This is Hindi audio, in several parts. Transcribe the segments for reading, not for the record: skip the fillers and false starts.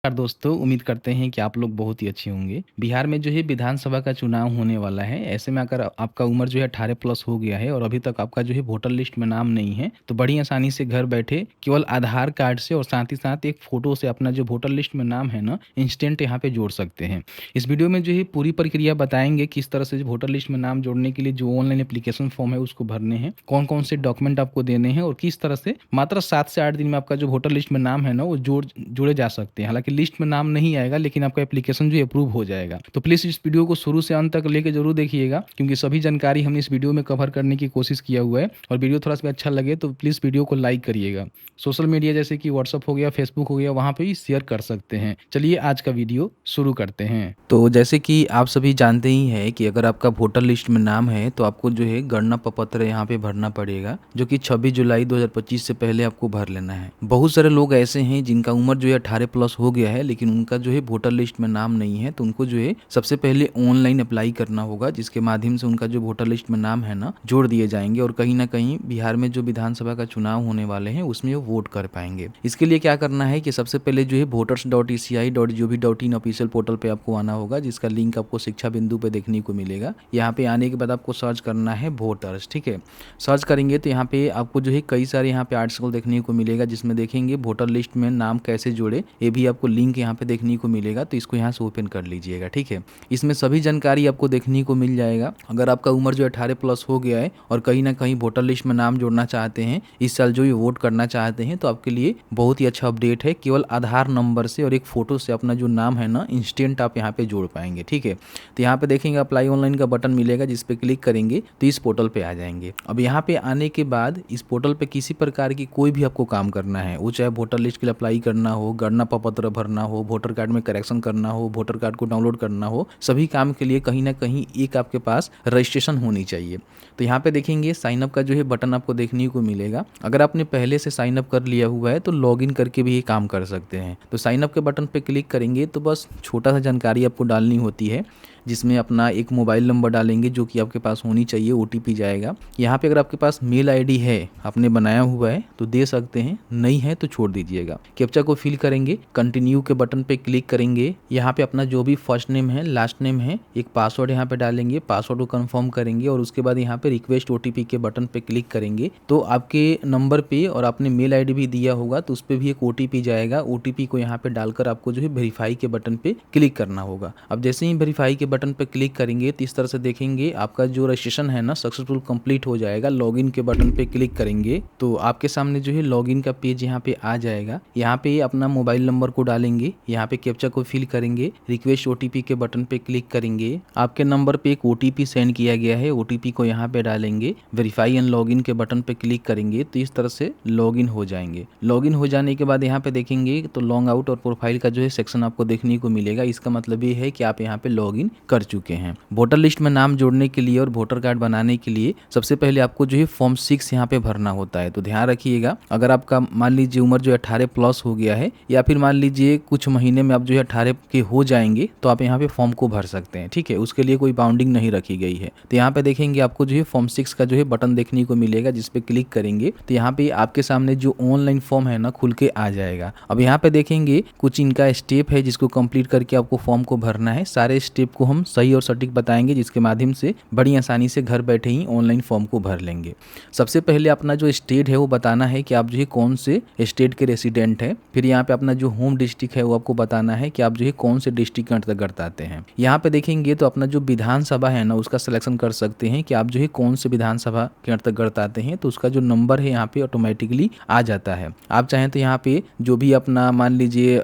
नमस्कार दोस्तों, उम्मीद करते हैं कि आप लोग बहुत ही अच्छे होंगे। बिहार में जो है विधानसभा का चुनाव होने वाला है। ऐसे में अगर आपका उम्र जो है 18 प्लस हो गया है और अभी तक आपका जो है वोटर लिस्ट में नाम नहीं है, तो बड़ी आसानी से घर बैठे केवल आधार कार्ड से और साथ ही साथ एक फ़ोटो से अपना जो वोटर लिस्ट में नाम है ना, इंस्टेंट यहाँ पे जोड़ सकते हैं। इस वीडियो में जो है पूरी प्रक्रिया बताएँगे, किस तरह से वोटर लिस्ट में नाम जोड़ने के लिए जो ऑनलाइन एप्लीकेशन फॉर्म है उसको भरने हैं, कौन-कौन से डॉक्यूमेंट आपको देने हैं और किस तरह से मात्र 7 से 8 दिन में आपका जो वोटर लिस्ट में नाम है ना, वो जोड़े जा सकते हैं। हालाँकि लिस्ट में नाम नहीं आएगा, लेकिन आपका एप्लीकेशन जो है अप्रूव हो जाएगा। तो प्लीज़ इस वीडियो को शुरू से अंत तक लेके ज़रूर देखिएगा, क्योंकि सभी जानकारी हमने इस वीडियो में कवर करने की कोशिश किया हुआ है। और वीडियो थोड़ा सा भी अच्छा लगे तो प्लीज़ वीडियो को लाइक करिएगा। सोशल मीडिया जैसे कि व्हाट्सएप हो गया, फेसबुक हो गया, वहाँ पे भी शेयर कर सकते हैं। चलिए आज का वीडियो शुरू करते हैं। तो जैसे कि आप सभी जानते ही हैं कि अगर आपका वोटर लिस्ट में नाम है तो आपको जो है गणना प्रपत्र यहाँ पे भरना पड़ेगा, जो कि 26 जुलाई 2025 से पहले आपको भर लेना है। बहुत सारे लोग ऐसे हैं जिनका उम्र जो है 18 प्लस हो गया है, लेकिन उनका जो है वोटर लिस्ट में नाम नहीं है, तो उनको जो है सबसे पहले ऑनलाइन अप्लाई करना होगा, जिसके माध्यम से उनका जो वोटर लिस्ट में नाम है ना, जोड़ दिए जाएंगे और कहीं ना कहीं बिहार में जो विधानसभा का चुनाव होने वाले हैं उसमें वो वोट कर पाएंगे। इसके लिए क्या करना है कि सबसे पहले जो है voters.eci.gov.in ऑफिशियल पोर्टल पे आपको आना होगा, जिसका लिंक आपको शिक्षा बिंदु पे देखने को मिलेगा। यहाँ पे आने के बाद आपको सर्च करना है वोटर्स, ठीक है। सर्च करेंगे तो यहाँ पे आपको जो है कई सारे यहाँ पे आर्टिकल देखने को मिलेगा, जिसमें देखेंगे वोटर लिस्ट में नाम कैसे जोड़े, ये भी आपको लिंक यहाँ पे देखने को मिलेगा। तो इसको यहाँ से ओपन कर लीजिएगा, ठीक है। इसमें सभी जानकारी आपको देखने को मिल जाएगा। अगर आपका उम्र जो 18 प्लस हो गया है और कहीं ना कहीं वोटर लिस्ट में नाम जोड़ना चाहते हैं, इस साल जो ये वोट करना चाहते हैं, तो आपके लिए बहुत ही अच्छा अपडेट है। केवल आधार नंबर से और एक फोटो से अपना जो नाम है ना, इंस्टेंट आप यहाँ पे जोड़ पाएंगे, ठीक है। तो यहाँ पे देखेंगे अप्लाई ऑनलाइन का बटन मिलेगा, जिस पे क्लिक करेंगे तो इस पोर्टल पे आ जाएंगे। अब यहाँ पे आने के बाद इस पोर्टल पे किसी प्रकार की कोई भी आपको काम करना है, वो चाहे वोटर लिस्ट के लिए अप्लाई करना हो, गणना प्रपत्र भरना हो, वोटर कार्ड में करेक्शन करना हो, वोटर कार्ड को डाउनलोड करना हो, सभी काम के लिए कहीं ना कहीं एक आपके पास रजिस्ट्रेशन होनी चाहिए। तो यहाँ पे देखेंगे साइन अप का जो है बटन आपको देखने को मिलेगा। अगर आपने पहले से साइन अप कर लिया हुआ है तो लॉगिन करके भी ये काम कर सकते हैं। तो साइन अप के बटन पे क्लिक करेंगे तो बस छोटा सा जानकारी आपको डालनी होती है, जिसमें अपना एक मोबाइल नंबर डालेंगे जो कि आपके पास होनी चाहिए, ओटीपी जाएगा। यहाँ पे अगर आपके पास मेल आईडी है, आपने बनाया हुआ है तो दे सकते हैं, नहीं है तो छोड़ दीजिएगा। कैप्चा को फिल करेंगे, कंटिन्यू के बटन पे क्लिक करेंगे। यहाँ पे अपना जो भी फर्स्ट नेम है, लास्ट नेम है, एक पासवर्ड यहाँ पे डालेंगे, पासवर्ड को कंफर्म करेंगे और उसके बाद यहाँ पे रिक्वेस्ट ओटीपी के बटन पे क्लिक करेंगे। तो आपके नंबर पे और आपने मेल आईडी भी दिया होगा तो उस पर भी एक ओटीपी जाएगा। ओटीपी को यहाँ पे डालकर आपको जो है वेरीफाई के बटन पे क्लिक करना होगा। अब जैसे ही वेरीफाई के बटन पे क्लिक करेंगे तो इस तरह से देखेंगे आपका जो रजिस्ट्रेशन है ना, सक्सेसफुल कंप्लीट हो जाएगा। लॉगिन के बटन पे क्लिक करेंगे तो आपके सामने जो है लॉगिन का पेज यहाँ पे आ जाएगा। यहाँ पे अपना मोबाइल नंबर को डालेंगे, यहाँ पे कैप्चा को फिल करेंगे, रिक्वेस्ट ओटीपी के बटन पे क्लिक करेंगे। आपके नंबर पे एक ओटीपी सेंड किया गया है, ओटीपी को यहाँ पे डालेंगे, वेरीफाई एंड लॉगिन के बटन पे क्लिक करेंगे तो इस तरह से लॉगिन हो जाएंगे। लॉगिन हो जाने के बाद यहाँ पे देखेंगे तो लॉन्ग आउट और प्रोफाइल का जो है सेक्शन आपको देखने को मिलेगा। इसका मतलब ये है कि आप यहाँ पे लॉगिन कर चुके हैं। वोटर लिस्ट में नाम जोड़ने के लिए और वोटर कार्ड बनाने के लिए सबसे पहले आपको जो है फॉर्म 6 यहाँ पे भरना होता है। तो ध्यान रखिएगा, अगर आपका मान लीजिए उम्र जो 18 प्लस हो गया है या फिर मान लीजिए कुछ महीने में आप जो है 18 के हो जाएंगे, तो आप यहाँ पे फॉर्म को भर सकते हैं, ठीक है। उसके लिए कोई बाउंडिंग नहीं रखी गई है। तो यहाँ पे देखेंगे आपको जो है फॉर्म 6 का जो है बटन देखने को मिलेगा, जिस पे क्लिक करेंगे तो यहाँ पे आपके सामने जो ऑनलाइन फॉर्म है ना, खुल के आ जाएगा। अब यहाँ पे देखेंगे कुछ इनका स्टेप है जिसको कंप्लीट करके आपको फॉर्म को भरना है। सारे स्टेप को हम सही और सटीक बताएंगे, जिसके माध्यम से बड़ी आसानी से घर बैठे ही ऑनलाइन फॉर्म को भर लेंगे। सबसे पहले अपना जो स्टेट है वो बताना है कि आप जो है कौन से स्टेट के रेसिडेंट है। फिर यहाँ पे अपना जो होम डिस्ट्रिक्ट है वो आपको बताना है कि आप जो है कौन से डिस्ट्रिक्ट के अंतर्गत आते हैं। यहाँ पे देखेंगे तो अपना जो विधानसभा है ना, उसका सिलेक्शन कर सकते हैं कि आप जो है कौन से विधानसभा के अंतर्गत आते हैं। तो उसका जो नंबर है यहाँ पे ऑटोमेटिकली आ जाता है। आप चाहें तो यहाँ पे जो भी अपना मान लीजिए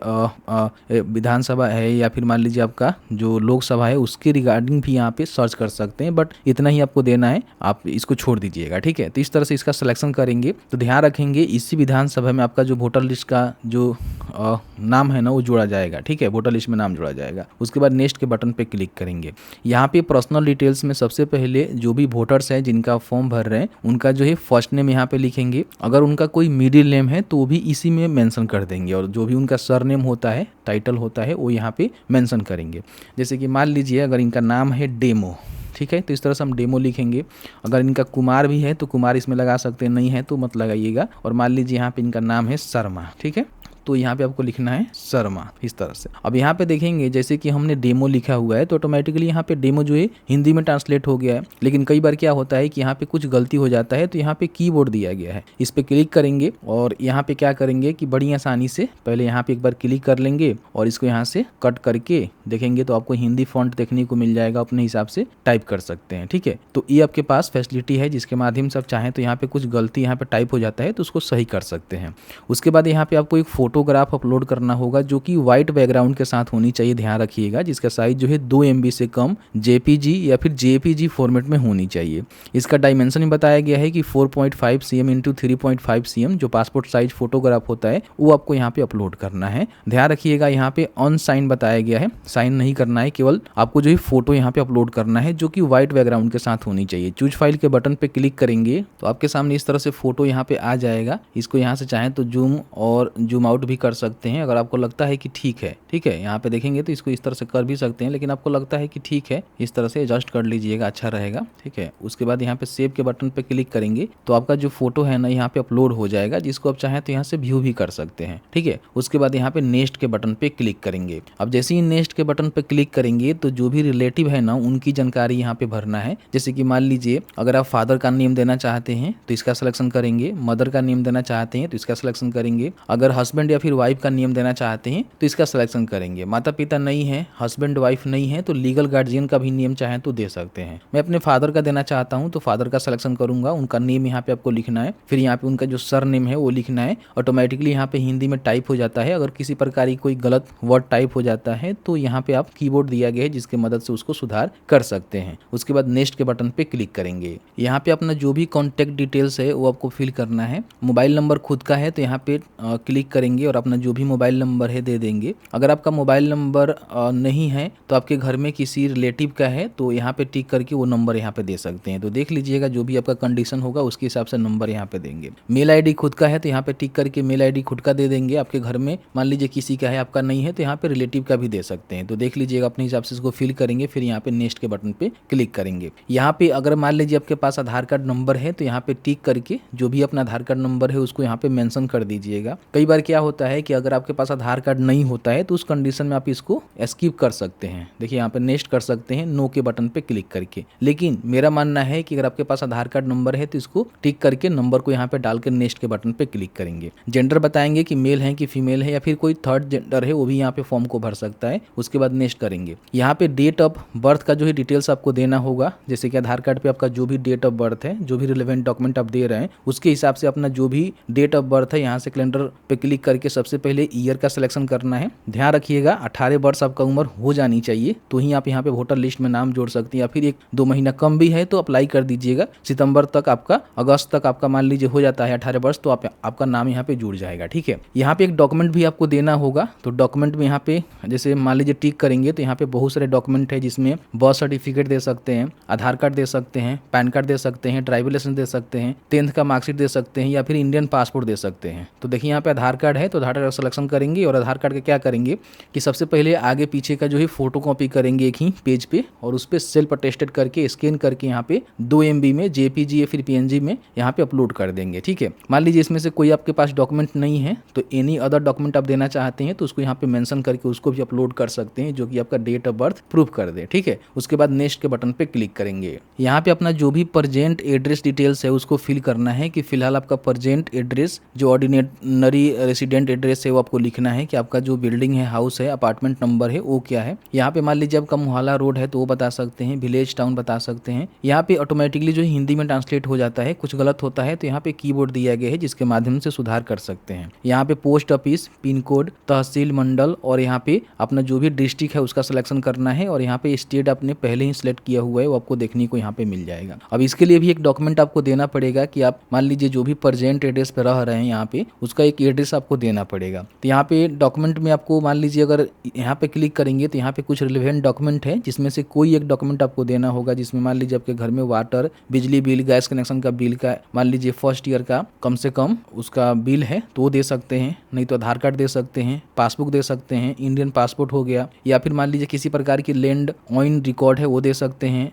विधानसभा है या फिर मान लीजिए आपका जो लोकसभा है, उसके रिगार्डिंग भी यहाँ पे सर्च कर सकते हैं, बट इतना ही आपको देना है, आप इसको छोड़ दीजिएगा, ठीक है। तो इस तरह से इसका सिलेक्शन करेंगे तो ध्यान रखेंगे इसी विधानसभा में आपका जो वोटर लिस्ट का जो नाम है ना, वो जोड़ा जाएगा, ठीक है। वोटर लिस्ट में नाम जोड़ा जाएगा। उसके बाद नेक्स्ट के बटन पे क्लिक करेंगे। यहाँ पे पर्सनल डिटेल्स में सबसे पहले जो भी वोटर्स हैं जिनका फॉर्म भर रहे हैं, उनका जो है फर्स्ट नेम यहाँ पे लिखेंगे। अगर उनका कोई मिडिल नेम है तो वो भी इसी में मेंशन कर देंगे, और जो भी उनका सरनेम होता है, टाइटल होता है, वो यहाँ पे मेंशन करेंगे। जैसे कि मान लीजिए अगर इनका नाम है डेमो, ठीक है, तो इस तरह से हम डेमो लिखेंगे। अगर इनका कुमार भी है तो कुमार इसमें लगा सकते हैं, नहीं है तो मत लगाइएगा। और मान लीजिए यहाँ पे इनका नाम है शर्मा, ठीक है, तो यहाँ पे आपको लिखना है शर्मा, इस तरह से। अब यहाँ पे देखेंगे जैसे कि हमने डेमो लिखा हुआ है तो ऑटोमेटिकली यहाँ पे डेमो जो है हिंदी में ट्रांसलेट हो गया है। लेकिन कई बार क्या होता है कि यहाँ पे कुछ गलती हो जाता है, तो यहाँ पे कीबोर्ड दिया गया है, इस पे क्लिक करेंगे और यहाँ पे क्या करेंगे कि बड़ी आसानी से पहले यहाँ पे एक बार क्लिक कर लेंगे और इसको यहाँ से कट करके देखेंगे तो आपको हिंदी फॉन्ट देखने को मिल जाएगा, अपने हिसाब से टाइप कर सकते हैं। ठीक है, तो ये आपके पास फैसिलिटी है जिसके माध्यम से आप चाहें तो यहाँ पे कुछ गलती यहाँ पे टाइप हो जाता है तो उसको सही कर सकते हैं। उसके बाद यहाँ पे आपको एक फोटोग्राफ अपलोड करना होगा जो कि व्हाइट बैकग्राउंड के साथ होनी चाहिए, ध्यान रखिएगा, जिसका साइज जो है 2 MB से कम JPG या फिर JPG फॉर्मेट में होनी चाहिए। इसका डायमेंशन में बताया गया है कि 4.5 cm इंटू 3.5 cm जो पासपोर्ट साइज फोटोग्राफ होता है वो आपको यहाँ पे अपलोड करना है। ध्यान रखिएगा यहाँ पे ऑन साइन बताया गया है, साइन नहीं करना है, केवल आपको जो है फोटो यहाँ पे अपलोड करना है जो कि व्हाइट बैकग्राउंड के साथ होनी चाहिए। चूज फाइल के बटन पे क्लिक करेंगे तो आपके सामने इस तरह से फोटो यहाँ पे आ जाएगा। इसको यहाँ से चाहें तो जूम और जूम आउट भी कर सकते हैं अगर आपको लगता है कि ठीक है। ठीक है, यहाँ पे देखेंगे तो इसको इस तरह से कर भी सकते हैं, लेकिन आपको लगता है कि ठीक है इस तरह से एडजस्ट कर लीजिएगा, अच्छा रहेगा। ठीक है, उसके बाद यहाँ पे सेव के बटन पे क्लिक करेंगे तो आपका जो फोटो है ना यहाँ पे अपलोड हो जाएगा, जिसको आप चाहें तो यहाँ से व्यू भी कर सकते हैं। ठीक है, उसके बाद यहाँ पे नेक्स्ट के बटन पे क्लिक करेंगे। अब जैसे ही नेक्स्ट के बटन पे क्लिक करेंगे तो जो भी रिलेटिव है ना उनकी जानकारी यहाँ पे भरना है। जैसे कि मान लीजिए अगर आप फादर का नेम देना चाहते हैं तो इसका सिलेक्शन करेंगे, मदर का नेम देना चाहते हैं तो इसका सिलेक्शन करेंगे, अगर हस्बैंड या फिर वाइफ का नेम देना चाहते हैं तो इसका सिलेक्शन करेंगे। माता पिता नहीं है, हस्बैंड वाइफ नहीं है तो लीगल गार्जियन का भी नेम चाहें तो दे सकते हैं। मैं अपने फादर का देना चाहता हूं तो फादर का सिलेक्शन करूंगा, उनका नेम यहाँ पे आपको लिखना है, फिर यहाँ पे उनका जो सर नेम है वो लिखना है। ऑटोमेटिकली यहाँ पे हिंदी में टाइप हो जाता है। अगर किसी प्रकार की कोई गलत वर्ड टाइप हो जाता है तो यहाँ पे आप कीबोर्ड दिया गया है जिसकी मदद से उसको सुधार कर सकते हैं। उसके बाद नेक्स्ट के बटन पे क्लिक करेंगे। यहाँ पे अपना जो भी कॉन्टैक्ट डिटेल्स है वो आपको फिल करना है। मोबाइल नंबर खुद का है तो यहाँ पे क्लिक करेंगे और अपना जो भी मोबाइल नंबर है दे देंगे। अगर आपका मोबाइल नंबर नहीं है तो आपके घर में किसी रिलेटिव का है तो यहाँ पे टिक करके वो नंबर यहाँ पे दे सकते हैं। तो देख लीजिएगा जो भी आपका कंडीशन होगा उसके हिसाब से नंबर यहाँ पे देंगे। मेल आईडी खुद का है तो यहाँ पे टिक करके मेल आईडी खुद का दे देंगे। आपके घर में मान लीजिए किसी का है, आपका नहीं है तो यहाँ पे रिलेटिव का भी दे सकते हैं। तो देख लीजिएगा अपने हिसाब से इसको फिल करेंगे, फिर यहाँ पे नेक्स्ट के बटन पे क्लिक करेंगे। यहाँ पे अगर मान लीजिए आपके पास आधार कार्ड नंबर है तो यहाँ पे टिक करके जो भी अपना आधार कार्ड नंबर है उसको यहाँ पे मेंशन कर दीजिएगा। कई बार क्या होता है कि अगर आपके पास आधार कार्ड नहीं होता है तो उस कंडीशन में आप इसको स्किप कर सकते हैं। देखिए यहाँ पे नेक्स्ट कर सकते हैं नो के बटन पे क्लिक करके। लेकिन मेरा मानना है कि अगर आपके पास आधार कार्ड नंबर है तो इसको टिक करके नंबर को यहाँ पे डालकर नेक्स्ट के बटन पे क्लिक करेंगे। जेंडर बताएंगे कि मेल है कि फीमेल है या फिर कोई थर्ड जेंडर है वो भी यहाँ पे फॉर्म को भर सकता है। उसके बाद नेक्स्ट करेंगे। यहाँ पे डेट ऑफ बर्थ का जो है डिटेल्स आपको देना होगा। जैसे कि आधार कार्ड पे आपका जो भी डेट ऑफ बर्थ है, जो भी रिलेवेंट डॉक्यूमेंट आप दे रहे हैं उसके हिसाब से अपना जो भी डेट ऑफ बर्थ है यहाँ से कैलेंडर पे क्लिक करके सबसे पहले ईयर का सिलेक्शन करना है। ध्यान रखिएगा 18 वर्ष आपका उम्र हो जानी चाहिए तो ही आप यहाँ पे वोटर लिस्ट में नाम जोड़ सकते हैं, या फिर 1-2 महीना कम भी है तो अप्लाई कर दीजिएगा। सितंबर तक आपका, अगस्त तक आपका मान लीजिए हो जाता है 18 वर्ष तो आपका नाम यहाँ पे जुड़ जाएगा। ठीक है, यहाँ पे एक डॉक्यूमेंट भी आपको देना होगा। तो डॉक्यूमेंट में यहाँ पे जैसे मान लीजिए टिक करेंगे तो यहाँ पे बहुत सारे डॉक्यूमेंट है जिसमें बर्थ सर्टिफिकेट दे सकते हैं, आधार कार्ड दे सकते हैं, पैन कार्ड दे सकते हैं, ड्राइविंग लाइसेंस दे सकते हैं, 10th का मार्कशीट दे सकते हैं या फिर इंडियन पासपोर्ट दे सकते हैं। तो देखिए यहाँ पे आधार कार्ड है तो आधार कार्ड सिलेक्शन करेंगे और आधार कार्ड का क्या करेंगे कि सबसे पहले आगे पीछे का जो है फोटो कॉपी करेंगे एक ही पेज पे और उस पर सेल्फ अटेस्टेड करके स्कैन करके यहाँ पे 2 MB में JPG या फिर PNG में यहाँ पे अपलोड कर देंगे। ठीक है, मान लीजिए इसमें से कोई आपके पास डॉक्यूमेंट नहीं है तो एनी अदर डॉक्यूमेंट आप देना चाहते हैं तो उसको यहाँ पे मेंशन करके उसको भी अपलोड कर सकते हैं जो कि आपका डेट ऑफ बर्थ प्रूफ कर दे। ठीक है, उसके बाद नेक्स्ट के बटन पे क्लिक करेंगे। यहाँ पे अपना जो भी प्रेजेंट एड्रेस डिटेल्स है उसको फिल करना है कि फिलहाल आपका प्रेजेंट एड्रेस जो ऑर्डिनरी रेसिडेंट एड्रेस है वो आपको लिखना है कि आपका जो बिल्डिंग है, हाउस है, अपार्टमेंट नंबर है वो क्या है। यहाँ पे मान लीजिए आपका मोहल्ला रोड है तो वो बता सकते हैं, विलेज टाउन बता सकते हैं। यहाँ पे ऑटोमेटिकली जो हिंदी में ट्रांसलेट हो जाता है, कुछ गलत होता है तो यहाँ पे कीबोर्ड दिया गया है जिसके माध्यम से सुधार कर सकते हैं। यहाँ पे पोस्ट ऑफिस, पिन कोड, तहसील, मंडल और यहाँ पे अपना जो भी डिस्ट्रिक्ट है उसका सिलेक्शन करना है और यहाँ पे स्टेट आपने पहले ही सिलेक्ट किया हुआ है वो आपको देखने को यहाँ पे मिल जाएगा। अब इसके लिए भी एक डॉक्यूमेंट आपको देना पड़ेगा कि आप मान लीजिए जो भी प्रेजेंट एड्रेस पे रह रहे हैं यहाँ पे उसका एक एड्रेस आपको देना पड़ेगा। तो यहाँ पे डॉक्यूमेंट में आपको मान लीजिए अगर यहाँ पे क्लिक करेंगे तो यहाँ पे कुछ रिलेवेंट डॉक्यूमेंट है जिसमें से कोई एक डॉक्यूमेंट आपको देना होगा, जिसमें मान लीजिए आपके घर में वाटर, बिजली बिल, गैस कनेक्शन का बिल का मान लीजिए फर्स्ट ईयर का कम से कम उसका बिल है तो वो दे सकते हैं, नहीं तो आधार कार्ड दे सकते हैं, पासबुक दे सकते हैं, इंडियन पासपोर्ट हो गया, या फिर मान लीजिए किसी प्रकार की लैंड ऑन रिकॉर्ड है वो दे सकते हैं,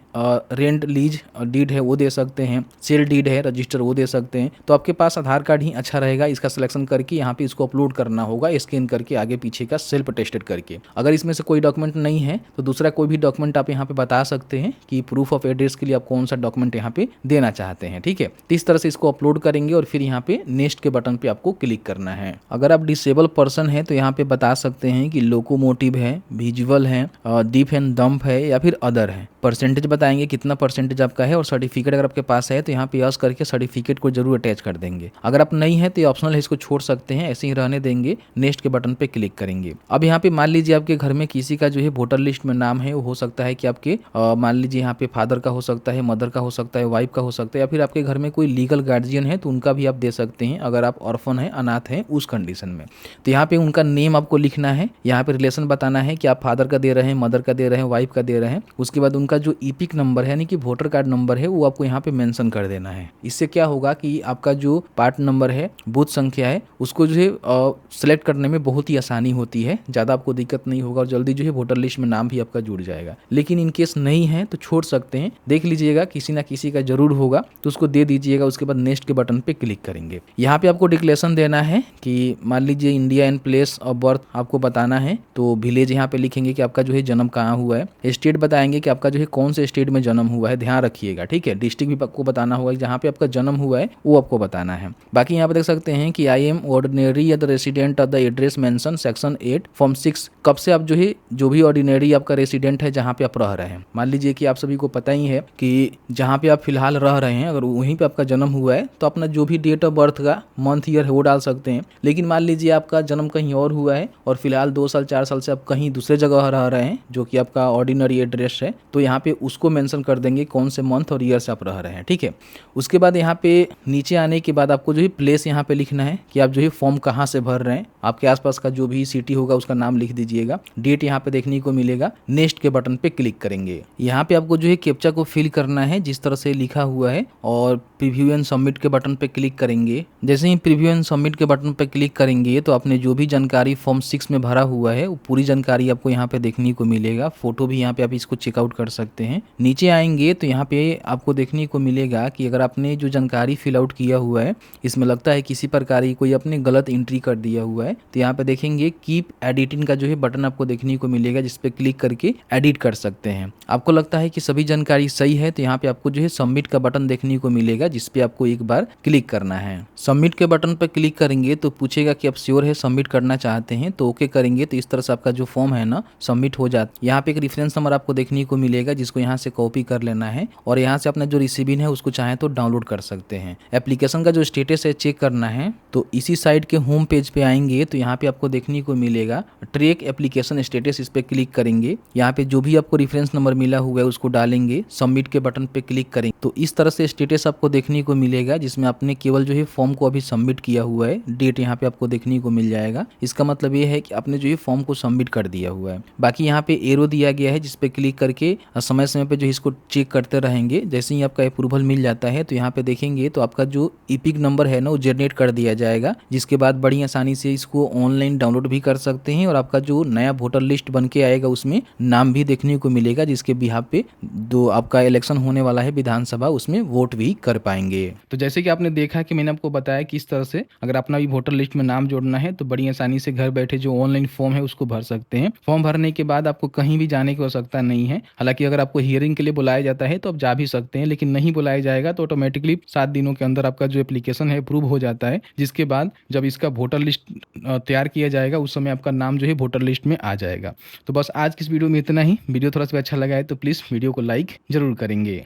रेंट लीज डीड है वो दे सकते हैं, सेल डीड है रजिस्टर वो दे सकते हैं। तो आपके पास आधार कार्ड ही अच्छा रहेगा। इसका सिलेक्शन करके यहाँ पे इसको आपको अपलोड करना होगा स्कैन करके आगे पीछे का सेल्फ अटेस्टेड करके। अगर इसमें से कोई डॉक्यूमेंट नहीं है तो दूसरा कोई भी डॉक्यूमेंट आप यहाँ पे बता सकते हैं कि प्रूफ ऑफ एड्रेस के लिए आप कौन सा डॉक्यूमेंट यहाँ पे देना चाहते हैं। ठीक है, तो इस तरह से इसको अपलोड करेंगे और फिर यहाँ पे नेक्स्ट के बटन पे आपको क्लिक करना है। अगर आप डिसेबल पर्सन है तो यहाँ पे बता सकते हैं कि लोकोमोटिव है, विजुअल है, डीप एंड डंप है या फिर अदर है। परसेंटेज बताएंगे कितना परसेंटेज आपका है और सर्टिफिकेट अगर आपके पास है तो यहाँ पे यस करके सर्टिफिकेट को जरूर अटैच कर देंगे। अगर आप नहीं है तो ये ऑप्शनल है, इसको छोड़ सकते हैं, ऐसे ही रहने देंगे। नेक्स्ट के बटन पे क्लिक करेंगे। अब यहाँ पे मान लीजिए आपके घर में किसी का जो है वोटर लिस्ट में नाम है, वो हो सकता है कि आपके मान लीजिए यहाँ पे फादर का हो सकता है, मदर का हो सकता है, वाइफ का हो सकता है, या फिर आपके घर में कोई लीगल गार्जियन है तो उनका भी आप दे सकते हैं अगर आप ऑर्फन है, अनाथ है उस कंडीशन में। तो यहाँ पे उनका नेम आपको लिखना है, यहाँ पे रिलेशन बताना है कि आप फादर का दे रहे हैं, मदर का दे रहे हैं, वाइफ का दे रहे हैं। उसके बाद उनका जो ईपिक नंबर है यानी कि वोटर कार्ड नंबर है वो आपको यहाँ पे मेंशन कर देना है। इससे क्या होगा कि आपका जो पार्ट नंबर है, बूथ संख्या है, उसको जो है सेलेक्ट करने में बहुत ही आसानी होती है, ज़्यादा आपको दिक्कत नहीं होगा और जल्दी जो है वोटर लिस्ट में नाम भी आपका जुड़ जाएगा। लेकिन इन केस नहीं है तो छोड़ सकते हैं, देख लीजिएगा किसी ना किसी का जरूर होगा तो उसको दे दीजिएगा। उसके बाद नेक्स्ट के बटन पे क्लिक करेंगे। यहाँ पे आपको डिक्लेरेशन देना है कि मान लीजिए India and place of birth आपको बताना है, तो विलेज यहाँ पे लिखेंगे कि आपका जो है जन्म कहाँ हुआ है। स्टेट बताएंगे कि आपका जो है कौन से स्टेट में जन्म हुआ है, ध्यान रखिएगा। ठीक है, डिस्ट्रिक्ट भी आपको बताना होगा, जहाँ पे आपका जन्म हुआ है वो आपको बताना है। बाकी यहाँ पे देख सकते हैं कि आई एम ऑर्डिनरी या the resident of the address mention section 8 form 6। कब से आप जो है जो भी ऑर्डिनरी आपका रेसिडेंट है जहाँ पे आप रह रहे हैं, मान लीजिए कि आप सभी को पता ही है कि जहाँ पे आप फिलहाल रह रहे हैं अगर वहीं पे आपका जन्म हुआ है तो अपना जो भी डेट ऑफ बर्थ का मंथ ईयर है वो डाल सकते हैं। लेकिन मान लीजिए आपका जन्म कहीं और हुआ है और फिलहाल 2 साल 4 साल से आप कहीं दूसरे जगह रह रहे हैं जो कि आपका ऑर्डिनरी एड्रेस है, तो यहाँ पे उसको मेंशन कर देंगे कौन से मंथ और ईयर से आप रह रहे हैं। ठीक है, उसके बाद यहाँ पे नीचे आने के बाद आपको जो है प्लेस यहाँ पे लिखना है कि आप जो है फॉर्म कहाँ से भर रहे हैं। आपके आसपास का जो भी सिटी होगा उसका नाम लिख दीजिएगा। डेट यहाँ पे देखने को मिलेगा। नेक्स्ट के बटन पे क्लिक करेंगे। यहाँ पे आपको जो है कैप्चा को फिल करना है जिस तरह से लिखा हुआ है और प्रीव्यू एंड सबमिट के बटन पे क्लिक करेंगे। जैसे ही प्रीव्यू एंड सबमिट के बटन पे क्लिक करेंगे तो आपने जो भी जानकारी फॉर्म 6 में भरा हुआ है वो पूरी जानकारी आपको यहाँ पे देखने को मिलेगा। फोटो भी यहाँ पे आप इसको चेकआउट कर सकते हैं। नीचे आएंगे तो यहाँ पे आपको देखने को मिलेगा कि अगर आपने जो जानकारी फिल आउट किया हुआ है इसमें लगता है किसी प्रकार की कोई आपने गलत एंट्री कर दिया हुआ है तो यहाँ पे देखेंगे कीप एडिटिंग का जो है बटन आपको देखने को मिलेगा जिसपे क्लिक करके एडिट कर सकते हैं। आपको लगता है कि सभी जानकारी सही है तो यहाँ पे आपको जो है सबमिट का बटन देखने को मिलेगा जिसपे आपको एक बार क्लिक करना है। सबमिट के बटन पर क्लिक करेंगे तो पूछेगा कि आप श्योर है सबमिट करना चाहते हैं, तो ओके करेंगे तो इस तरह से आपका जो फॉर्म है ना सबमिट हो जाता है। यहाँ पे एक रेफरेंस नंबर आपको देखने को मिलेगा जिसको यहाँ से कॉपी कर लेना है और यहाँ से अपना जो रिसीविंग है उसको चाहे तो डाउनलोड कर सकते हैं। एप्लीकेशन का जो स्टेटस है चेक करना है तो इसी साइट के होम पेज पे आएंगे तो यहाँ पे आपको देखने को मिलेगा ट्रैक एप्लीकेशन स्टेटस, इस पे क्लिक करेंगे। यहाँ पे जो भी आपको रेफरेंस नंबर मिला हुआ है उसको डालेंगे, सबमिट के बटन पे क्लिक करेंगे तो इस तरह से स्टेटस आपको देखने को मिलेगा जिसमें आपने केवल जो है फॉर्म को अभी सबमिट किया हुआ है। डेट यहाँ पे आपको देखने को मिल जाएगा। इसका मतलब ये है कि आपने जो है फॉर्म को सबमिट कर दिया हुआ है। बाकी यहाँ पे एरो दिया गया है जिसपे क्लिक करके समय समय पे जो इसको चेक करते रहेंगे। जैसे ही आपका अप्रूवल मिल जाता है तो यहाँ पे देखेंगे तो आपका जो ईपिक नंबर है ना वो जनरेट कर दिया जाएगा, जिसके बाद बड़ी आसानी से इसको ऑनलाइन डाउनलोड भी कर सकते हैं और आपका जो नया वोटर लिस्ट बन के आएगा उसमें नाम भी देखने को मिलेगा जिसके बिहाफ पे जो आपका इलेक्शन होने वाला है विधानसभा उसमें वोट भी कर पाएंगे। तो जैसे कि आपने देखा कि मैंने आपको बताया किस तरह से अगर अपना भी वोटर लिस्ट में नाम जोड़ना है तो बड़ी आसानी से घर बैठे जो ऑनलाइन फॉर्म है उसको भर सकते हैं। फॉर्म भरने के बाद आपको कहीं भी जाने की आवश्यकता नहीं है। हालांकि अगर आपको हियरिंग के लिए बुलाया जाता है तो आप जा भी सकते हैं, लेकिन नहीं बुलाया जाएगा तो ऑटोमेटिकली 7 दिनों के अंदर आपका जो एप्लीकेशन है अप्रूव हो जाता है, जिसके बाद जब इसका वोटर लिस्ट तैयार किया जाएगा उस समय आपका नाम जो है वोटर लिस्ट में आ जाएगा। तो बस आज की इस वीडियो में इतना ही। वीडियो थोड़ा सा अच्छा लगा है तो प्लीज़ वीडियो को लाइक जरूर करेंगे।